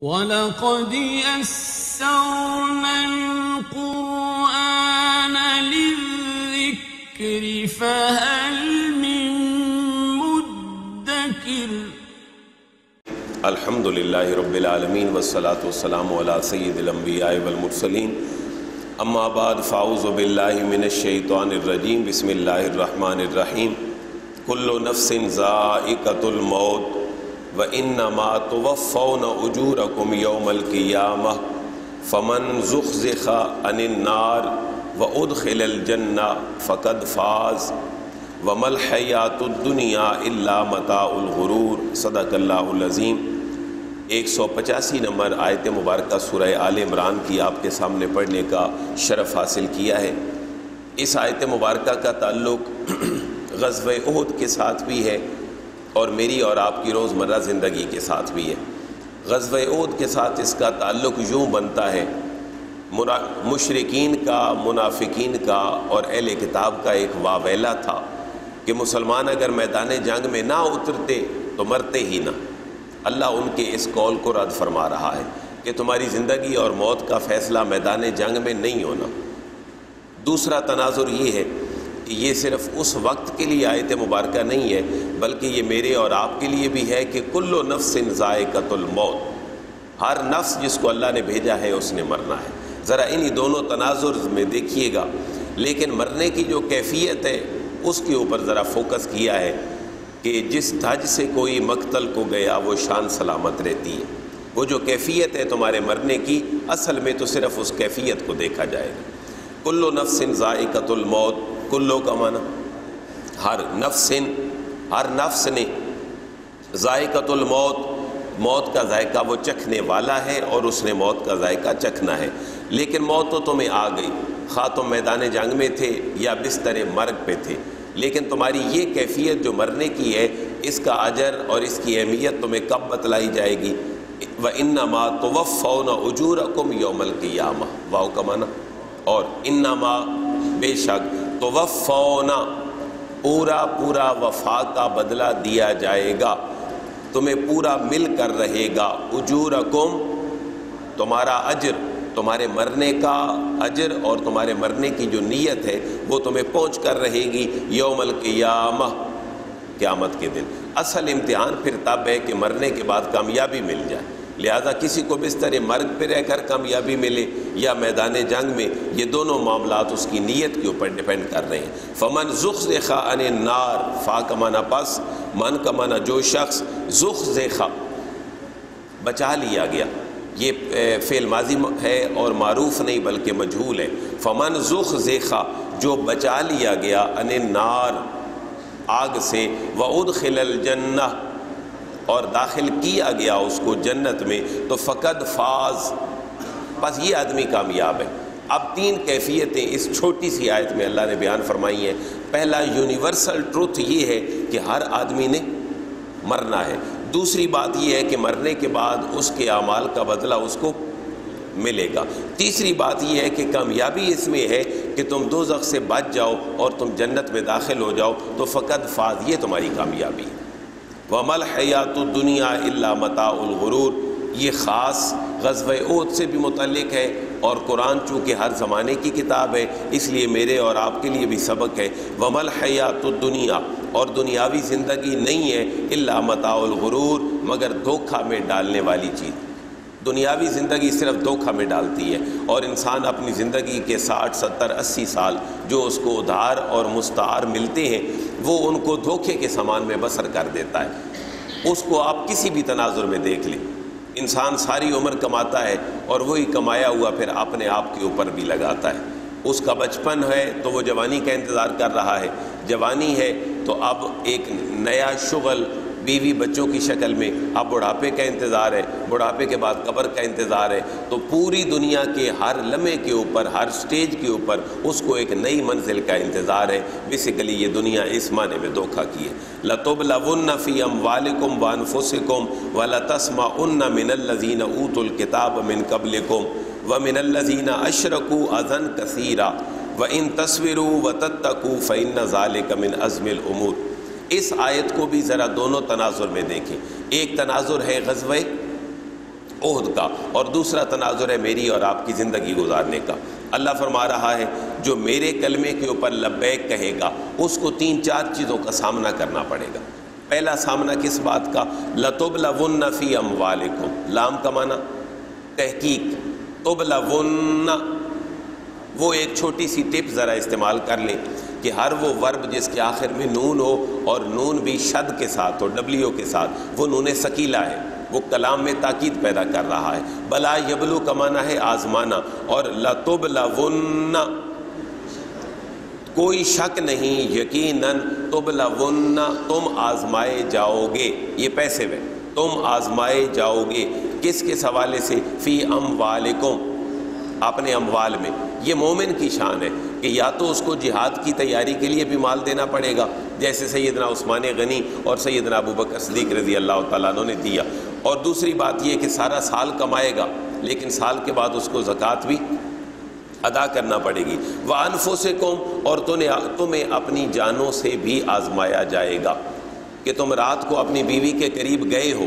وَلَقَدْ يَسَّرْنَا الْقُرْآنَ لِلذِّكْرِ فَهَلْ مِن مُّدَّكِرٍ۔ الحمد للہ رب العالمین والصلاة والسلام علی سید الانبیاء والمرسلین، اما بعد فاعوذ باللہ من الشیطان الرجیم، بسم اللہ الرحمن الرحیم۔ کل نفس ذائقۃ الموت وانما توفون اجورکم یوم القیامہ فمن زحزح عن النار وادخل الجنہ فقد فاز وما الحیاۃ الدنیا الا متاع الغرور۔ صدق اللہ العظیم۔ 185 نمبر آیت مبارکہ سورہ آل عمران کی آپ کے سامنے پڑھنے کا شرف حاصل کیا ہے۔ اس آیت مبارکہ کا تعلق غزوہ احد کے ساتھ بھی ہے اور میری اور آپ کی روزمرہ زندگی کے ساتھ بھی ہے۔ غزوہ احد کے ساتھ اس کا تعلق یوں بنتا ہے، مشرکین کا، منافقین کا اور اہل کتاب کا ایک واویلا تھا کہ مسلمان اگر میدان جنگ میں نہ اترتے تو مرتے ہی نہ۔ اللہ ان کے اس قول کو رد فرما رہا ہے کہ تمہاری زندگی اور موت کا فیصلہ میدان جنگ میں نہیں ہونا۔ دوسرا تناظر یہ ہے کہ یہ صرف اس وقت کے لیے آیت مبارکہ نہیں ہے، بلکہ یہ میرے اور آپ کے لیے بھی ہے کہ کل نفس ذائقۃ الموت، ہر نفس جس کو اللہ نے بھیجا ہے اس نے مرنا ہے۔ ذرا انہی دونوں تناظر میں دیکھیے گا، لیکن مرنے کی جو کیفیت ہے اس کے اوپر ذرا فوکس کیا ہے کہ جس دھج سے کوئی مقتل کو گیا وہ شان سلامت رہتی ہے۔ وہ جو کیفیت ہے تمہارے مرنے کی، اصل میں تو صرف اس کیفیت کو دیکھا جائے گا۔ کل نفس ذائقۃ الموت، کلو کا معنی ہر نفس نے، ذائقۃ الموت، موت کا ذائقہ وہ چکھنے والا ہے اور اس نے موت کا ذائقہ چکھنا ہے۔ لیکن موت تو تمہیں آ گئی، خواہ تم میدان جنگ میں تھے یا بستر مرگ پہ تھے، لیکن تمہاری یہ کیفیت جو مرنے کی ہے، اس کا اجر اور اس کی اہمیت تمہیں کب بتلائی جائے گی؟ وَإِنَّمَا تُوَفَّوْنَ أُجُورَكُمْ يَوْمَ الْقِيَامَةِ، واو کا معنی، اور انما بے شک، توفونا پورا وفا کا بدلہ دیا جائے گا، تمہیں پورا مل کر رہے گا۔ اجورکم، تمہارا اجر، تمہارے مرنے کا اجر اور تمہارے مرنے کی جو نیت ہے وہ تمہیں پہنچ کر رہے گی یوم القیامہ، قیامت کے دن۔ اصل امتحان پھر تب ہے کہ مرنے کے بعد کامیابی مل جائے، لہذا کسی کو بستر مرگ پہ رہ کر کامیابی ملے یا میدان جنگ میں، یہ دونوں معاملات اس کی نیت کے اوپر ڈیپینڈ کر رہے ہیں۔ فمن زحزح عن النار، فا کا معنی پس، من کا معنی جو شخص، زحزح بچا لیا گیا، یہ فعل ماضی ہے اور معروف نہیں بلکہ مجہول ہے۔ فمن زحزح، جو بچا لیا گیا، عن النار، آگ سے، وادخل الجنہ، اور داخل کیا گیا اس کو جنت میں، تو فقد فاز، بس یہ آدمی کامیاب ہے۔ اب تین کیفیتیں اس چھوٹی سی آیت میں اللہ نے بیان فرمائی ہیں۔ پہلا یونیورسل ٹروتھ یہ ہے کہ ہر آدمی نے مرنا ہے۔ دوسری بات یہ ہے کہ مرنے کے بعد اس کے اعمال کا بدلہ اس کو ملے گا۔ تیسری بات یہ ہے کہ کامیابی اس میں ہے کہ تم دوزخ سے بچ جاؤ اور تم جنت میں داخل ہو جاؤ، تو فقد فاز، یہ تمہاری کامیابی ہے۔ وَمَا الْحَيَاةُ الدُّنْيَا إِلَّا مَتَاعُ الْغُرُورِ، یہ خاص غزوہ احد سے بھی متعلق ہے، اور قرآن چونکہ ہر زمانے کی کتاب ہے اس لیے میرے اور آپ کے لیے بھی سبق ہے۔ وَمَا الْحَيَاةُ الدُّنْيَا، اور دنیاوی زندگی نہیں ہے، إِلَّا مَتَاعُ الْغُرُورِ، مگر دھوکہ میں ڈالنے والی چیز۔ دنیاوی زندگی صرف دھوکہ میں ڈالتی ہے، اور انسان اپنی زندگی کے 60 70 80 سال جو اس کو ادھار اور مستعار ملتے ہیں، وہ ان کو دھوکے کے سامان میں بسر کر دیتا ہے۔ اس کو آپ کسی بھی تناظر میں دیکھ لیں، انسان ساری عمر کماتا ہے اور وہی کمایا ہوا پھر اپنے آپ کے اوپر بھی لگاتا ہے۔ اس کا بچپن ہے تو وہ جوانی کا انتظار کر رہا ہے، جوانی ہے تو اب ایک نیا شغل، بیوی بچوں کی شکل میں، اب بڑھاپے کا انتظار ہے، بڑھاپے کے بعد قبر کا انتظار ہے۔ تو پوری دنیا کے ہر لمحے کے اوپر، ہر سٹیج کے اوپر اس کو ایک نئی منزل کا انتظار ہے۔ بیسیکلی یہ دنیا اس معنی میں دھوکہ کی ہے۔ لَتُبْلَوُنَّ فِي أَمْوَالِكُمْ وَأَنفُسِكُمْ وَلَتَسْمَعُنَّ مِنَ الَّذِينَ أُوتُوا الْكِتَابَ مِنْ قَبْلِكُمْ وَمِنَ الَّذِينَ أَشْرَكُوا أَذًى كَثِيرًا وَإِن تَصْبِرُوا وَتَتَّقُوا فَإِنَّ ذَلِكَ مِنْ عَزْمِ الْأُمُورِ۔ اس آیت کو بھی ذرا دونوں تناظر میں دیکھیں۔ ایک تناظر ہے غزوہ عہد کا، اور دوسرا تناظر ہے میری اور آپ کی زندگی گزارنے کا۔ اللہ فرما رہا ہے جو میرے کلمے کے اوپر لبیک کہے گا اس کو 3-4 چیزوں کا سامنا کرنا پڑے گا۔ پہلا سامنا کس بات کا؟ لَتُبْلَوُنَّ فِي أَمْوَالِكُمْ، لام کا معنی تحقیق، تُبْلَوُنَّ، وہ ایک چھوٹی سی ٹپ ذرا استعمال کر لیں کہ ہر وہ ورب جس کے آخر میں نون ہو اور نون بھی شد کے ساتھ ہو، ڈبلیو کے ساتھ، وہ نون ثقیلہ ہے، وہ کلام میں تاکید پیدا کر رہا ہے۔ بلا یبلو کا معنی ہے آزمانا، اور لَتُبْلَوُنَّ کوئی شک نہیں، یقیناً تُبْلَوُنَّ تم آزمائے جاؤ گے، یہ پیسے میں تم آزمائے جاؤ گے، کس کس حوالے سے؟ فی اموالکم، اپنے اموال میں۔ یہ مومن کی شان ہے کہ یا تو اس کو جہاد کی تیاری کے لیے بھی مال دینا پڑے گا، جیسے سیدنا عثمان غنی اور سیدنا ابو بکر صدیق رضی اللہ تعالیٰ عنہ نے دیا، اور دوسری بات یہ کہ سارا سال کمائے گا لیکن سال کے بعد اس کو زکوٰۃ بھی ادا کرنا پڑے گی۔ وَأَنفُسِكُمْ، اور تمہیں اپنی جانوں سے بھی آزمایا جائے گا کہ تم رات کو اپنی بیوی کے قریب گئے ہو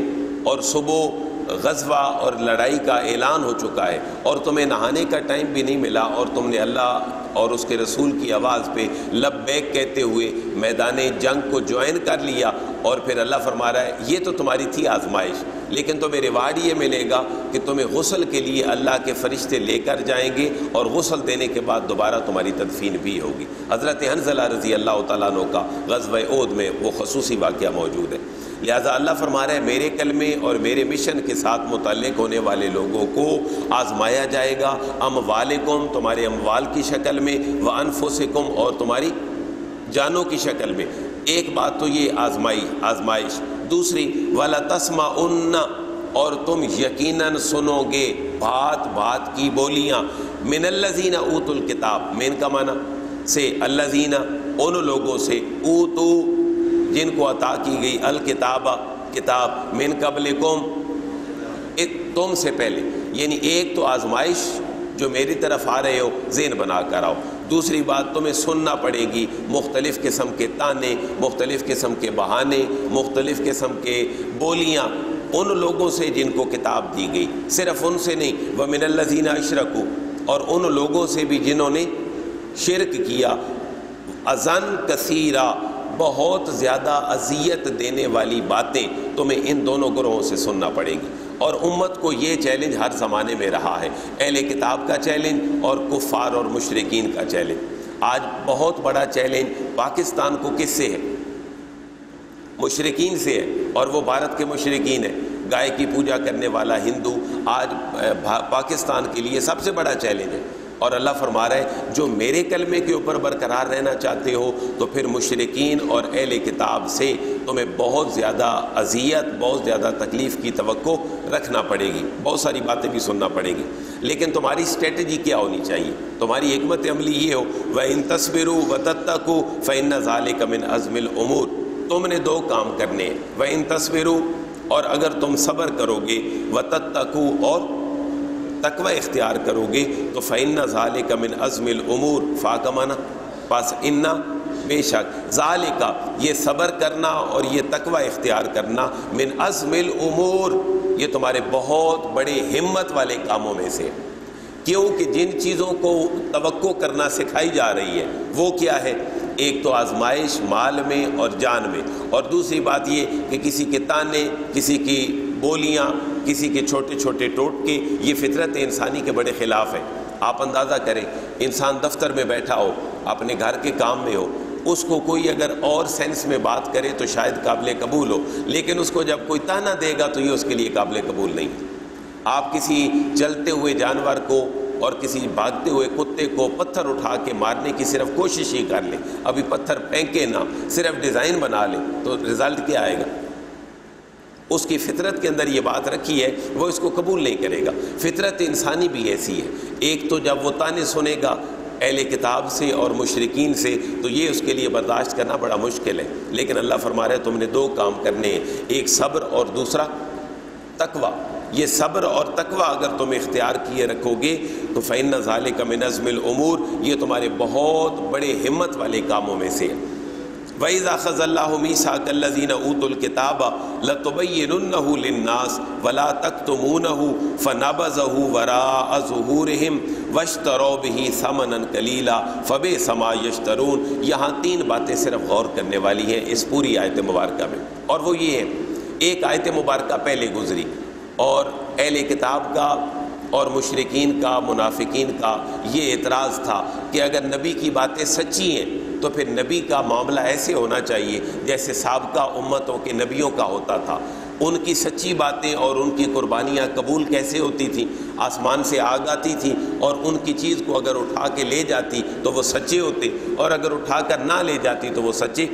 اور صبح غزوہ اور لڑائی کا اعلان ہو چکا ہے اور تمہیں نہانے کا ٹائم بھی نہیں ملا، اور تم نے اللہ اور اس کے رسول کی آواز پہ لبیک کہتے ہوئے میدان جنگ کو جوائن کر لیا، اور پھر اللہ فرما رہا ہے یہ تو تمہاری تھی آزمائش، لیکن تمہیں ریوارڈ یہ ملے گا کہ تمہیں غسل کے لیے اللہ کے فرشتے لے کر جائیں گے، اور غسل دینے کے بعد دوبارہ تمہاری تدفین بھی ہوگی۔ حضرت حنظلہ رضی اللہ تعالیٰ عنہ کا غزوہ احد میں وہ خصوصی واقعہ موجود ہے۔ لہذا اللہ فرما رہا ہے میرے کلمے اور میرے مشن کے ساتھ متعلق ہونے والے لوگوں کو آزمایا جائے گا، اموالکم، تمہارے اموال کی شکل میں، وانفسکم، اور تمہاری جانوں کی شکل میں۔ ایک بات تو یہ آزمائش، دوسری وَلَتَسْمَعُنَّ، اور تم یقیناً سنو گے بات بات کی بولیاں، من الذین اوتوا الکتاب، من کا معنی سے الذین، ان لوگوں سے، اوتو جن کو عطا کی گئی، الکتابہ کتاب، من قبلکم تم سے پہلے، یعنی ایک تو آزمائش جو میری طرف آ رہے ہو ذہن بنا کر آؤ، دوسری بات تمہیں سننا پڑے گی مختلف قسم کے تانے، مختلف قسم کے بہانے، مختلف قسم کے بولیاں ان لوگوں سے جن کو کتاب دی گئی، صرف ان سے نہیں، وَمِنَ الَّذِينَ أَشْرَكُوا، اور ان لوگوں سے بھی جنہوں نے شرک کیا، اذًا کثیرا، بہت زیادہ اذیت دینے والی باتیں تمہیں ان دونوں گروہوں سے سننا پڑے گی۔ اور امت کو یہ چیلنج ہر زمانے میں رہا ہے، اہل کتاب کا چیلنج اور کفار اور مشرکین کا چیلنج۔ آج بہت بڑا چیلنج پاکستان کو کس سے ہے؟ مشرکین سے ہے، اور وہ بھارت کے مشرکین ہیں۔ گائے کی پوجا کرنے والا ہندو آج پاکستان کے لیے سب سے بڑا چیلنج ہے، اور اللہ فرما رہا ہے جو میرے کلمے کے اوپر برقرار رہنا چاہتے ہو تو پھر مشرکین اور اہل کتاب سے تمہیں بہت زیادہ اذیت، بہت زیادہ تکلیف کی توقع رکھنا پڑے گی، بہت ساری باتیں بھی سننا پڑے گی، لیکن تمہاری اسٹریٹجی کیا ہونی چاہیے؟ تمہاری حکمت عملی یہ ہو وَإِن تَصْبِرُوا وَتَتَّقُوا فَإِنَّ ذَلِكَ مِنْ عَزْمِ الْأُمُورِ، تم نے دو کام کرنے ہیں، وَإِن تَصْبِرُوا، اور اگر تم صبر کرو گے، وَتَتَّقُوا، اور تقوی اختیار کرو گے، تو فَإِنَّ ذَلِكَ مِنْ عَزْمِ الْأُمُورِ، فا کا معنی پس اِنَّا، بے شک، ذَلِكَ یہ صبر کرنا اور یہ تقوی اختیار کرنا، من عزم الامور، یہ تمہارے بہت بڑے ہمت والے کاموں میں سے، کیونکہ جن چیزوں کو توقع کرنا سکھائی جا رہی ہے وہ کیا ہے؟ ایک تو آزمائش مال میں اور جان میں، اور دوسری بات یہ کہ کسی کے تانے، کسی کی بولیاں، کسی کے چھوٹے چھوٹے ٹوٹکے، یہ فطرت انسانی کے بڑے خلاف ہے۔ آپ اندازہ کریں، انسان دفتر میں بیٹھا ہو، اپنے گھر کے کام میں ہو، اس کو کوئی اگر اور سینس میں بات کرے تو شاید قابل قبول ہو، لیکن اس کو جب کوئی تانا دے گا تو یہ اس کے لیے قابل قبول نہیں۔ آپ کسی چلتے ہوئے جانور کو اور کسی بھاگتے ہوئے کتے کو پتھر اٹھا کے مارنے کی صرف کوشش ہی کر لیں، ابھی پتھر پھینکے نہ، صرف ڈیزائن بنا لیں، تو رزلٹ کیا آئے گا؟ اس کی فطرت کے اندر یہ بات رکھی ہے، وہ اس کو قبول نہیں کرے گا۔ فطرت انسانی بھی ایسی ہے، ایک تو جب وہ تانے سنے گا اہل کتاب سے اور مشرکین سے تو یہ اس کے لیے برداشت کرنا بڑا مشکل ہے، لیکن اللہ فرما رہا ہے تم نے دو کام کرنے ہیں، ایک صبر اور دوسرا تقوی۔ یہ صبر اور تقوی اگر تم اختیار کیے رکھو گے تو فَإِنَّ ذَلِكَ مِنْ عَزْمِ الْأُمُورِ، یہ تمہارے بہت بڑے ہمت والے کاموں میں سے ہے۔ وَإِذَا أَخَذَ اللَّهُ مِيثَاقَ الَّذِينَ أُوتُوا الْكِتَابَ لَتُبَيِّنُنَّهُ لِلنَّاسِ وَلَا تَكْتُمُونَهُ فَنَبَذَهُ وَرَاءَ ظُهُورِهِمْ وَاشْتَرَوْا بِهِ ثَمَنًا قَلِيلًا فَبِئْسَ مَا يَشْتَرُونَ۔ یہاں تین باتیں صرف غور کرنے والی ہیں اس پوری آیت مبارکہ میں، اور وہ یہ ہے، ایک آیت مبارکہ پہلے گزری اور اہل کتاب کا اور مشرکین کا، منافقین کا یہ اعتراض تھا کہ اگر نبی کی باتیں سچی ہیں تو پھر نبی کا معاملہ ایسے ہونا چاہیے جیسے سابقہ امتوں کے نبیوں کا ہوتا تھا۔ ان کی سچی باتیں اور ان کی قربانیاں قبول کیسے ہوتی تھیں؟ آسمان سے آگ آتی تھی اور ان کی چیز کو اگر اٹھا کے لے جاتی تو وہ سچے ہوتے، اور اگر اٹھا کر نہ لے جاتی تو وہ سچے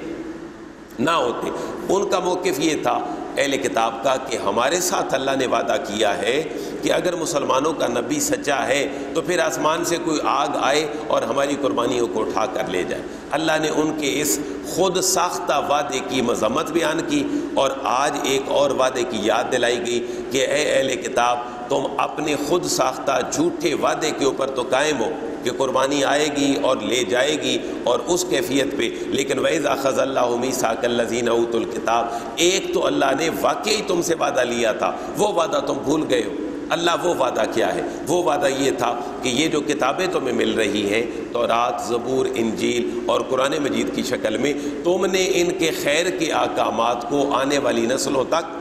نہ ہوتے۔ ان کا موقف یہ تھا اہل کتاب کا کہ ہمارے ساتھ اللہ نے وعدہ کیا ہے کہ اگر مسلمانوں کا نبی سچا ہے تو پھر آسمان سے کوئی آگ آئے اور ہماری قربانیوں کو اٹھا کر لے جائے۔ اللہ نے ان کے اس خود ساختہ وعدے کی مذمت بیان کی، اور آج ایک اور وعدے کی یاد دلائی گئی کہ اے اہل کتاب، تم اپنے خود ساختہ جھوٹے وعدے کے اوپر تو قائم ہو کہ قربانی آئے گی اور لے جائے گی اور اس کیفیت پہ، لیکن وَإِذَا أَخَذَ اللَّهُ مِيثَاقَ الَّذِينَ أُوتُوا الْكِتَابَ، ایک تو اللہ نے واقعی تم سے وعدہ لیا تھا، وہ وعدہ تم بھول گئے ہو۔ اللہ وہ وعدہ کیا ہے؟ وہ وعدہ یہ تھا کہ یہ جو کتابیں تمہیں مل رہی ہیں، تورات، زبور، انجیل اور قرآن مجید کی شکل میں، تم نے ان کے خیر کے احکامات کو آنے والی نسلوں تک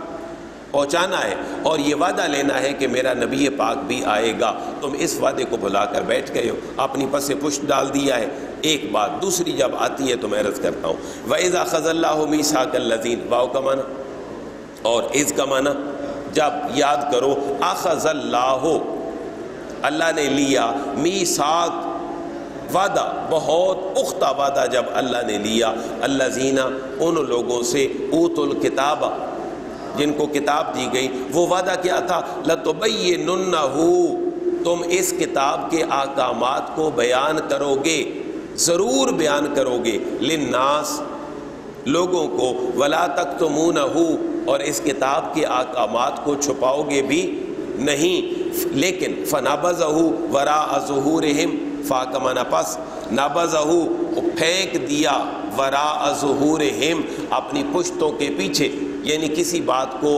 پہنچانا ہے، اور یہ وعدہ لینا ہے کہ میرا نبی پاک بھی آئے گا۔ تم اس وعدے کو بھلا کر بیٹھ گئے ہو، اپنی پس پشت ڈال دیا ہے۔ ایک بات، دوسری جب آتی ہے تو میں عرض کرتا ہوں، وَإِذَا أَخَذَ اللَّهُ مِيثَاقَ الَّذِينَ، واو کا معنی اور اذ کا معنی، جب یاد کرو اخذ اللہ، اللہ نے لیا، میثاق وعدہ، بہت پختہ وعدہ جب اللہ نے لیا، الذین، ان لوگوں سے، اوتوا الکتاب، جن کو کتاب دی گئی، وہ وعدہ کیا تھا؟ لتبیننہ، تم اس کتاب کے احکامات کو بیان کرو گے، ضرور بیان کرو گے، للناس، لوگوں کو، ولا تکتمونہ، اور اس کتاب کے احکامات کو چھپاؤ گے بھی نہیں، لیکن فنبذہ وراء ظہورہم، فا کا معنی پس، نبذہ، پھینک دیا، وراء ظہورہم، اپنی پشتوں کے پیچھے، یعنی کسی بات کو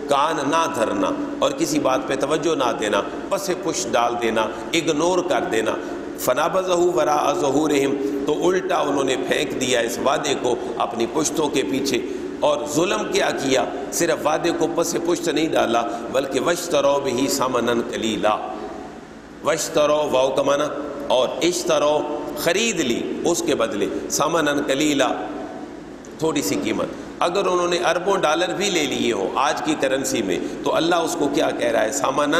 کان نہ دھرنا اور کسی بات پہ توجہ نہ دینا، پس پشت ڈال دینا، اگنور کر دینا۔ فنبذہ وراء ظہورہم، تو الٹا انہوں نے پھینک دیا اس وعدے کو اپنی پشتوں کے پیچھے، اور ظلم کیا کیا؟ صرف وعدے کو پس پشت نہیں ڈالا بلکہ واشتروا بہ ثمنا قلیلا، واشتروا، واو کا معنی، اور اشتروا، خرید لی اس کے بدلے، ثمنا قلیلا، تھوڑی سی قیمت۔ اگر انہوں نے اربوں ڈالر بھی لے لیے ہوں آج کی کرنسی میں تو اللہ اس کو کیا کہہ رہا ہے؟ ثمنا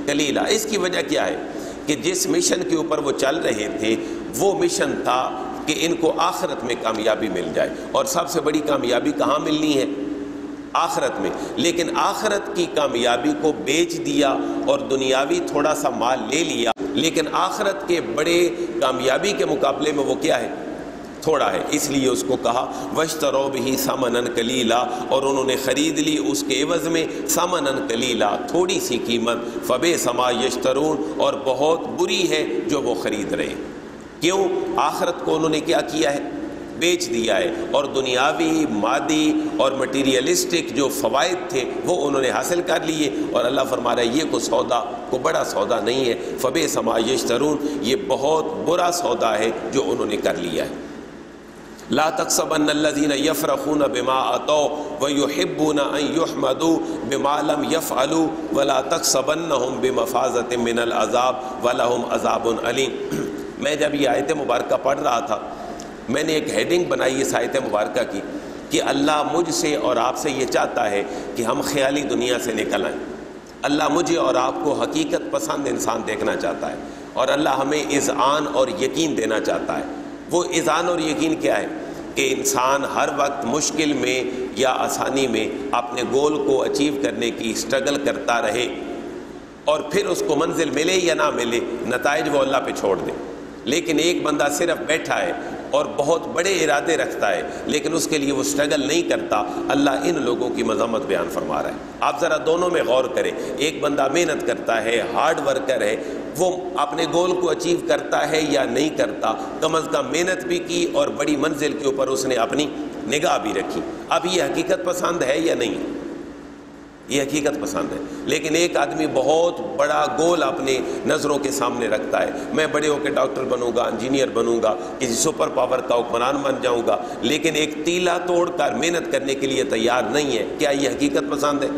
قلیلا۔ اس کی وجہ کیا ہے؟ کہ جس مشن کے اوپر وہ چل رہے تھے وہ مشن تھا کہ ان کو آخرت میں کامیابی مل جائے، اور سب سے بڑی کامیابی کہاں ملنی ہے؟ آخرت میں۔ لیکن آخرت کی کامیابی کو بیچ دیا اور دنیاوی تھوڑا سا مال لے لیا، لیکن آخرت کے بڑے کامیابی کے مقابلے میں وہ کیا ہے؟ تھوڑا ہے۔ اس لیے اس کو کہا واشتروا بہ ثمنا قلیلا، اور انہوں نے خرید لی اس کے عوض میں ثمنا قلیلا، تھوڑی سی قیمت، فبئس ما یشترون، اور بہت بری ہے جو وہ خرید رہے ہیں۔ کیوں؟ آخرت کو انہوں نے کیا کیا ہے؟ بیچ دیا ہے، اور دنیاوی، مادی اور مٹیریلسٹک جو فوائد تھے وہ انہوں نے حاصل کر لیے، اور اللہ فرما رہا ہے یہ کوئی سودا، کوئی بڑا سودا نہیں ہے، فبئس ما یشترون، یہ بہت برا سودا ہے جو انہوں نے کر لیا ہے۔ لا تحسبن الذين يفرحون بما آتوا ويحبون ان يحمدوا بما لم يفعلوا ولا تحسبنهم بمفازة من العذاب ولهم عذاب أليم۔ میں جب یہ آیت مبارکہ پڑھ رہا تھا میں نے ایک ہیڈنگ بنائی اس آیت مبارکہ کی کہ اللہ مجھ سے اور آپ سے یہ چاہتا ہے کہ ہم خیالی دنیا سے نکل آئیں۔ اللہ مجھے اور آپ کو حقیقت پسند انسان دیکھنا چاہتا ہے، اور اللہ ہمیں اذعان اور یقین دینا چاہتا ہے۔ وہ اذعان اور یقین کیا ہے؟ کہ انسان ہر وقت مشکل میں یا آسانی میں اپنے گول کو اچیو کرنے کی اسٹرگل کرتا رہے، اور پھر اس کو منزل ملے یا نہ ملے، نتائج وہ اللہ پہ چھوڑ دے۔ لیکن ایک بندہ صرف بیٹھا ہے اور بہت بڑے ارادے رکھتا ہے لیکن اس کے لیے وہ سٹرگل نہیں کرتا، اللہ ان لوگوں کی مذمت بیان فرما رہا ہے۔ آپ ذرا دونوں میں غور کریں، ایک بندہ محنت کرتا ہے، ہارڈ ورکر ہے، وہ اپنے گول کو اچیو کرتا ہے یا نہیں کرتا، کم از کم محنت بھی کی اور بڑی منزل کے اوپر اس نے اپنی نگاہ بھی رکھی۔ اب یہ حقیقت پسند ہے یا نہیں؟ یہ حقیقت پسند ہے۔ لیکن ایک آدمی بہت بڑا گول اپنے نظروں کے سامنے رکھتا ہے، میں بڑے ہو کے ڈاکٹر بنوں گا، انجینئر بنوں گا، کسی سپر پاور کا حکمران بن جاؤں گا، لیکن ایک تیلا توڑ کر محنت کرنے کے لیے تیار نہیں ہے، کیا یہ حقیقت پسند ہے؟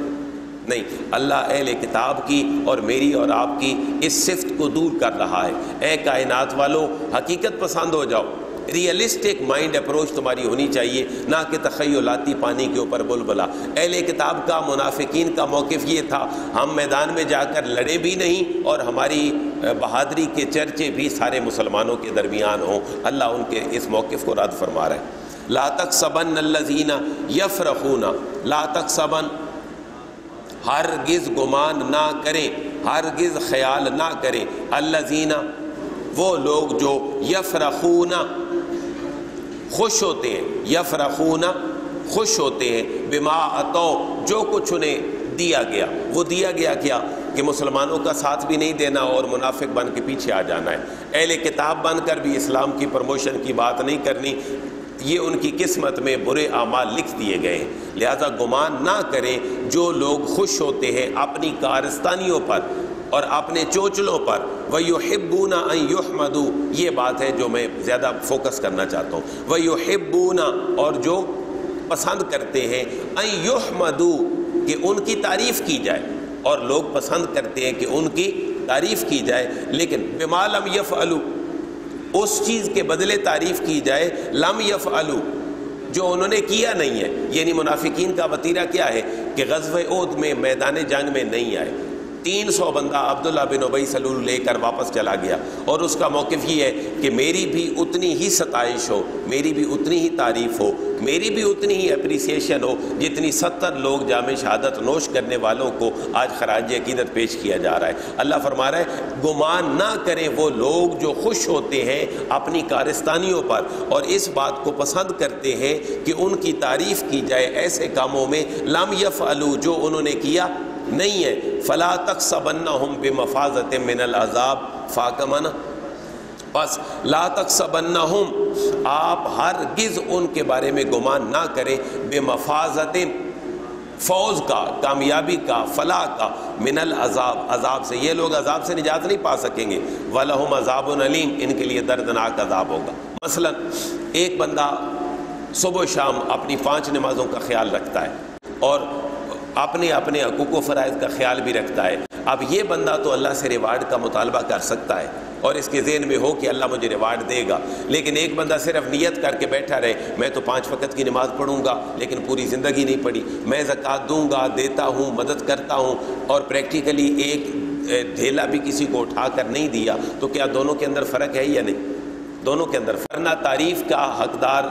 نہیں۔ اللہ اہل کتاب کی اور میری اور آپ کی اس صفت کو دور کر رہا ہے۔ اے کائنات والو، حقیقت پسند ہو جاؤ، ریئلسٹک مائنڈ اپروچ تمہاری ہونی چاہیے، نہ کہ تخیلاتی پانی کے اوپر بلبلا۔ اہل کتاب کا، منافقین کا موقف یہ تھا، ہم میدان میں جا کر لڑے بھی نہیں اور ہماری بہادری کے چرچے بھی سارے مسلمانوں کے درمیان ہوں۔ اللہ ان کے اس موقف کو رد فرما رہا ہے۔ لا تحسبن الذین یفرحون، لا تحسبن، ہرگز گمان نہ کریں، ہرگز خیال نہ کریں، الذین، وہ لوگ جو یفرحون، خوش ہوتے ہیں، یفرحون، خوش ہوتے ہیں، بما اتوا، جو کچھ انہیں دیا گیا۔ وہ دیا گیا کیا؟ کہ مسلمانوں کا ساتھ بھی نہیں دینا اور منافق بن کے پیچھے آ جانا ہے، اہل کتاب بن کر بھی اسلام کی پروموشن کی بات نہیں کرنی، یہ ان کی قسمت میں برے اعمال لکھ دیے گئے ہیں۔ لہذا گمان نہ کریں، جو لوگ خوش ہوتے ہیں اپنی کارستانیوں پر اور اپنے چوچلوں پر، وَيُحِبُّونَ أَن يُحْمَدُوا، یہ بات ہے جو میں زیادہ فوکس کرنا چاہتا ہوں، وَيُحِبُّونَ، اور جو پسند کرتے ہیں، أَن يُحْمَدُوا، کہ ان کی تعریف کی جائے، اور لوگ پسند کرتے ہیں کہ ان کی تعریف کی جائے، لیکن بما لم يفعلوا، اس چیز کے بدلے تعریف کی جائے، لم يفعلوا، جو انہوں نے کیا نہیں ہے۔ یعنی منافقین کا وتیرہ کیا ہے کہ غزوہ احد میں میدان جنگ میں نہیں آئے، 300 بندہ عبداللہ بن ابی سلول لے کر واپس چلا گیا، اور اس کا موقف یہ ہے کہ میری بھی اتنی ہی ستائش ہو، میری بھی اتنی ہی تعریف ہو، میری بھی اتنی ہی اپریسیشن ہو جتنی 70 لوگ جام شہادت نوش کرنے والوں کو آج خراج عقیدت پیش کیا جا رہا ہے۔ اللہ فرما رہا ہے گمان نہ کریں وہ لوگ جو خوش ہوتے ہیں اپنی کارستانیوں پر اور اس بات کو پسند کرتے ہیں کہ ان کی تعریف کی جائے ایسے کاموں میں، لم یفعلوا، جو انہوں نے کیا نہیں ہے، فلا تحسبنہم بمفازۃ من العذاب، فاکمنا، بس لا تحسبنہم، آپ ہرگز ان کے بارے میں گمان نہ کریں، بمفازۃ، فوز کا، کامیابی کا، فلاح کا، من العذاب، عذاب سے، یہ لوگ عذاب سے نجات نہیں پا سکیں گے، وَلَهُمْ عَذَابٌ عَلِيمٌ، ان کے لیے دردناک عذاب ہوگا۔ مثلا ایک بندہ صبح و شام اپنی 5 نمازوں کا خیال رکھتا ہے اور اپنے اپنے حقوق و فرائض کا خیال بھی رکھتا ہے، اب یہ بندہ تو اللہ سے ریوارڈ کا مطالبہ کر سکتا ہے اور اس کے ذہن میں ہو کہ اللہ مجھے ریوارڈ دے گا، لیکن ایک بندہ صرف نیت کر کے بیٹھا رہے، میں تو 5 وقت کی نماز پڑھوں گا لیکن پوری زندگی نہیں پڑھی، میں زکوٰۃ دوں گا، دیتا ہوں، مدد کرتا ہوں، اور پریکٹیکلی ایک ڈھیلا بھی کسی کو اٹھا کر نہیں دیا، تو کیا دونوں کے اندر فرق ہے یا نہیں؟ دونوں کے اندر فرق۔ تعریف کا حقدار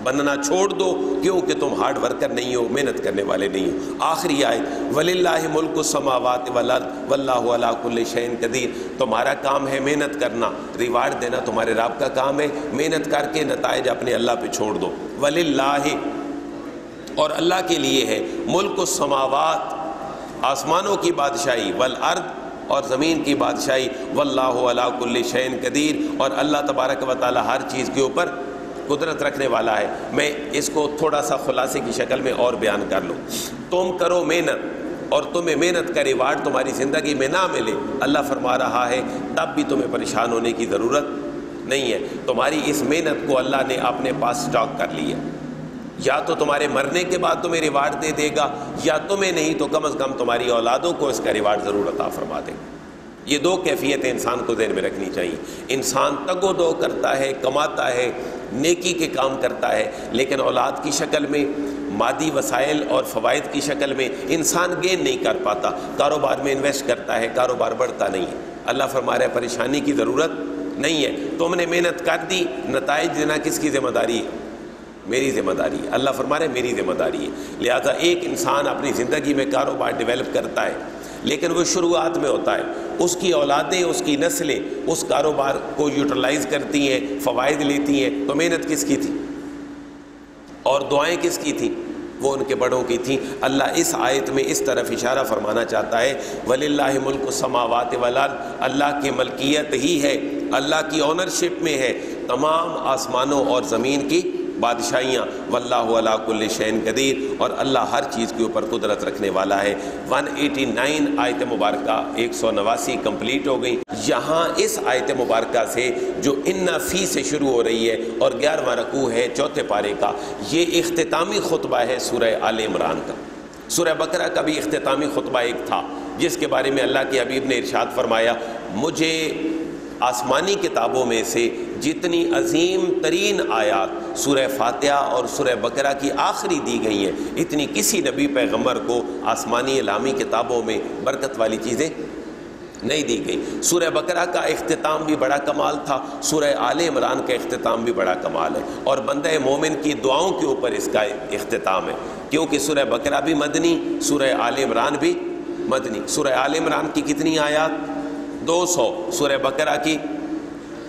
بننا چھوڑ دو کیونکہ تم ہارڈ ورکر نہیں ہو، محنت کرنے والے نہیں ہو۔ آخری آیت، وَلِلَّهِ مُلْكُ السَّمَاوَاتِ وَالْأَرْضِ وَاللَّهُ عَلَىٰ كُلِّ شَيْءٍ قَدِيرٌ، تمہارا کام ہے محنت کرنا، ریوارڈ دینا تمہارے رب کا کام ہے، محنت کر کے نتائج اپنے اللہ پہ چھوڑ دو۔ وَلِلَّهِ، اور اللہ کے لیے ہے، ملک السماوات، آسمانوں کی بادشاہی، والارض، اور زمین کی بادشاہی، واللہ علی کل شیء قدیر، اور اللہ تبارک و تعالی ہر چیز کے اوپر قدرت رکھنے والا ہے۔ میں اس کو تھوڑا سا خلاصے کی شکل میں اور بیان کر لوں، تم کرو محنت اور تمہیں محنت کا ریوارڈ تمہاری زندگی میں نہ ملے، اللہ فرما رہا ہے تب بھی تمہیں پریشان ہونے کی ضرورت نہیں ہے، تمہاری اس محنت کو اللہ نے اپنے پاس سٹاک کر لی ہے، یا تو تمہارے مرنے کے بعد تمہیں ریوارڈ دے دے گا، یا تمہیں نہیں تو کم از کم تمہاری اولادوں کو اس کا ریوارڈ ضرور عطا فرما دے گا۔ یہ 2 کیفیتیں انسان کو ذہن میں رکھنی چاہیے۔ انسان تگ و دو کرتا ہے، کماتا ہے، نیکی کے کام کرتا ہے، لیکن اولاد کی شکل میں، مادی وسائل اور فوائد کی شکل میں انسان گین نہیں کر پاتا، کاروبار میں انویسٹ کرتا ہے، کاروبار بڑھتا نہیں ہے۔ اللہ فرما رہا ہے پریشانی کی ضرورت نہیں ہے، تم نے محنت کر دی، نتائج دینا کس کی ذمہ داری ہے؟ میری ذمہ داری ہے۔ اللہ فرما رہے ہیں میری ذمہ داری ہے۔ لہذا ایک انسان اپنی زندگی میں کاروبار ڈیولپ کرتا ہے، لیکن وہ شروعات میں ہوتا ہے، اس کی اولادیں، اس کی نسلیں اس کاروبار کو یوٹیلائز کرتی ہیں، فوائد لیتی ہیں، تو محنت کس کی تھی اور دعائیں کس کی تھیں؟ وہ ان کے بڑوں کی تھیں۔ اللہ اس آیت میں اس طرف اشارہ فرمانا چاہتا ہے وَلِلَّهِ مُلْكُ السَّمَاوَاتِ وَالْأَرْضِ، اللہ کی ملکیت ہی ہے، اللہ کی اونرشپ میں ہے تمام آسمانوں اور زمین کی بادشاہیاں، واللہ علی کل شیء قدیر، اور اللہ ہر چیز کے اوپر قدرت رکھنے والا ہے۔ 189 آیت مبارکہ 189 کمپلیٹ ہو گئی۔ یہاں اس آیت مبارکہ سے جو ان فی سے شروع ہو رہی ہے اور 11واں رکوع ہے چوتھے پارے کا، یہ اختتامی خطبہ ہے سورہ آل عمران کا۔ سورہ بقرہ کا بھی اختتامی خطبہ ایک تھا جس کے بارے میں اللہ کے حبیب نے ارشاد فرمایا مجھے آسمانی کتابوں میں سے جتنی عظیم ترین آیات سورہ فاتحہ اور سورہ بقرہ کی آخری دی گئی ہیں، اتنی کسی نبی پیغمبر کو آسمانی الہامی کتابوں میں برکت والی چیزیں نہیں دی گئی۔ سورہ بقرہ کا اختتام بھی بڑا کمال تھا، سورہ آل عمران کا اختتام بھی بڑا کمال ہے، اور بندہ مومن کی دعاؤں کے اوپر اس کا اختتام ہے، کیونکہ سورہ بقرہ بھی مدنی، سورہ آل عمران بھی مدنی۔ سورہ آل عمران کی کتنی آیات؟ 200، سورہ بقرہ کی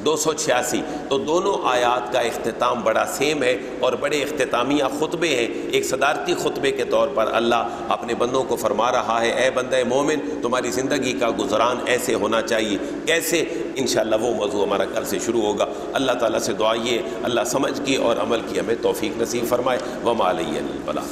286، تو دونوں آیات کا اختتام بڑا سیم ہے اور بڑے اختتامیہ خطبے ہیں۔ ایک صدارتی خطبے کے طور پر اللہ اپنے بندوں کو فرما رہا ہے اے بندہ مومن تمہاری زندگی کا گزران ایسے ہونا چاہیے۔ کیسے؟ انشاءاللہ وہ موضوع ہمارا کل سے شروع ہوگا۔ اللہ تعالیٰ سے دعا یہ اللہ سمجھ کی اور عمل کی ہمیں توفیق نصیب فرمائے۔ وما علیہ الا البلاغ۔